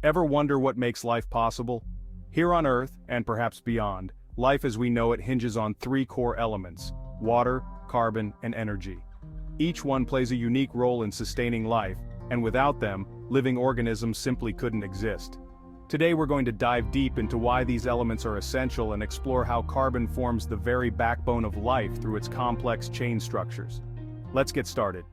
Ever wonder what makes life possible? Here on Earth, and perhaps beyond, life as we know it hinges on three core elements: water, carbon, and energy. Each one plays a unique role in sustaining life, and without them, living organisms simply couldn't exist. Today we're going to dive deep into why these elements are essential and explore how carbon forms the very backbone of life through its complex chain structures. Let's get started.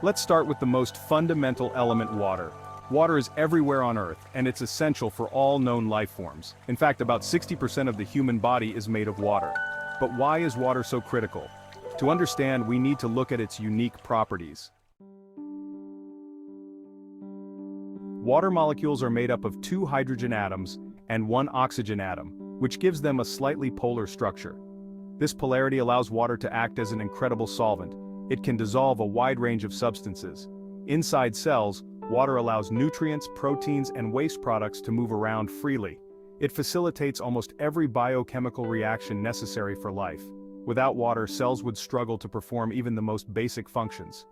Let's start with the most fundamental element: water. Water is everywhere on Earth, and it's essential for all known life forms. In fact, about 60% of the human body is made of water. But why is water so critical? To understand, we need to look at its unique properties. Water molecules are made up of 2 hydrogen atoms and 1 oxygen atom, which gives them a slightly polar structure. This polarity allows water to act as an incredible solvent. It can dissolve a wide range of substances. Inside cells, water allows nutrients, proteins, and waste products to move around freely. It facilitates almost every biochemical reaction necessary for life. Without water, cells would struggle to perform even the most basic functions.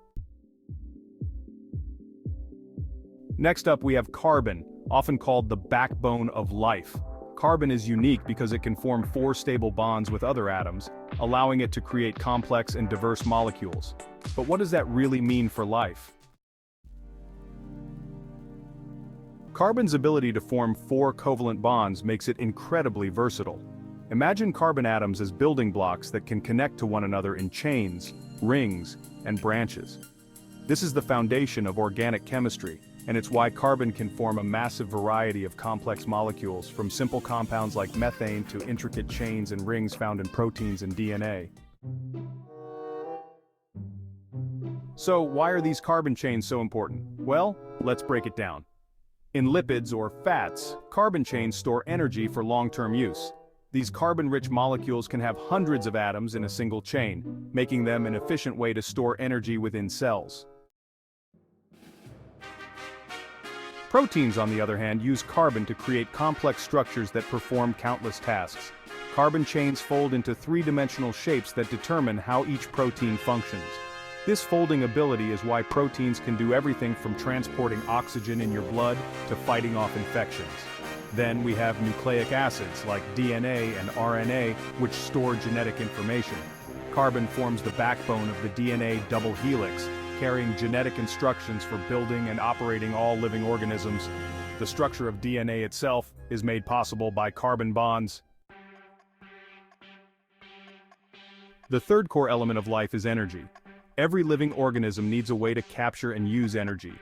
Next up, we have carbon, often called the backbone of life. Carbon is unique because it can form 4 stable bonds with other atoms, allowing it to create complex and diverse molecules. But what does that really mean for life? Carbon's ability to form 4 covalent bonds makes it incredibly versatile. Imagine carbon atoms as building blocks that can connect to one another in chains, rings, and branches. This is the foundation of organic chemistry, and it's why carbon can form a massive variety of complex molecules, from simple compounds like methane to intricate chains and rings found in proteins and DNA. So, why are these carbon chains so important? Well, let's break it down. In lipids, or fats, carbon chains store energy for long-term use. These carbon-rich molecules can have hundreds of atoms in a single chain, making them an efficient way to store energy within cells. Proteins, on the other hand, use carbon to create complex structures that perform countless tasks. Carbon chains fold into 3-dimensional shapes that determine how each protein functions. This folding ability is why proteins can do everything from transporting oxygen in your blood to fighting off infections. Then we have nucleic acids like DNA and RNA, which store genetic information. Carbon forms the backbone of the DNA double helix, carrying genetic instructions for building and operating all living organisms. The structure of DNA itself is made possible by carbon bonds. The third core element of life is energy. Every living organism needs a way to capture and use energy.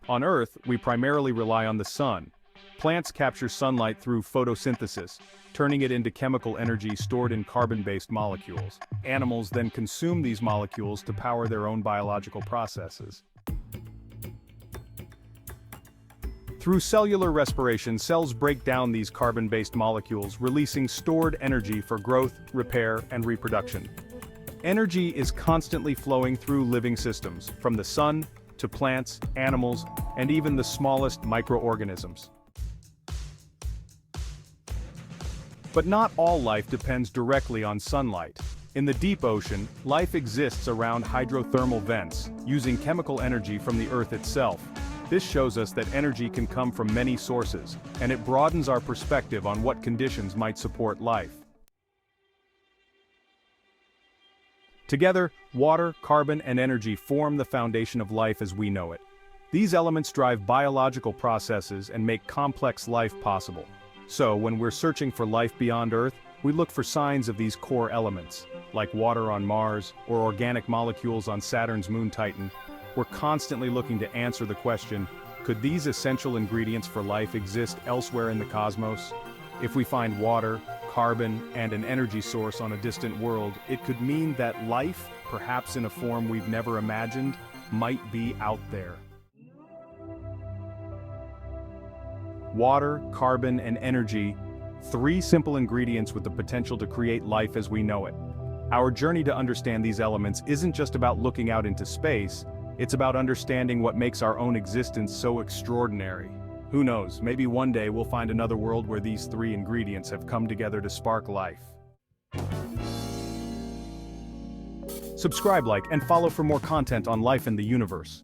On Earth, we primarily rely on the sun. Plants capture sunlight through photosynthesis, turning it into chemical energy stored in carbon-based molecules. Animals then consume these molecules to power their own biological processes. Through cellular respiration, cells break down these carbon-based molecules, releasing stored energy for growth, repair, and reproduction. Energy is constantly flowing through living systems, from the sun to plants, animals, and even the smallest microorganisms. But not all life depends directly on sunlight. In the deep ocean, life exists around hydrothermal vents, using chemical energy from the Earth itself. This shows us that energy can come from many sources, and it broadens our perspective on what conditions might support life. Together, water, carbon, and energy form the foundation of life as we know it. These elements drive biological processes and make complex life possible. So, when we're searching for life beyond Earth, we look for signs of these core elements, like water on Mars or organic molecules on Saturn's moon Titan. We're constantly looking to answer the question, could these essential ingredients for life exist elsewhere in the cosmos? If we find water, carbon, and an energy source on a distant world, it could mean that life, perhaps in a form we've never imagined, might be out there. Water, carbon, and energy, 3 simple ingredients with the potential to create life as we know it. Our journey to understand these elements isn't just about looking out into space, it's about understanding what makes our own existence so extraordinary. Who knows, maybe one day we'll find another world where these 3 ingredients have come together to spark life. Subscribe, like, and follow for more content on life in the universe.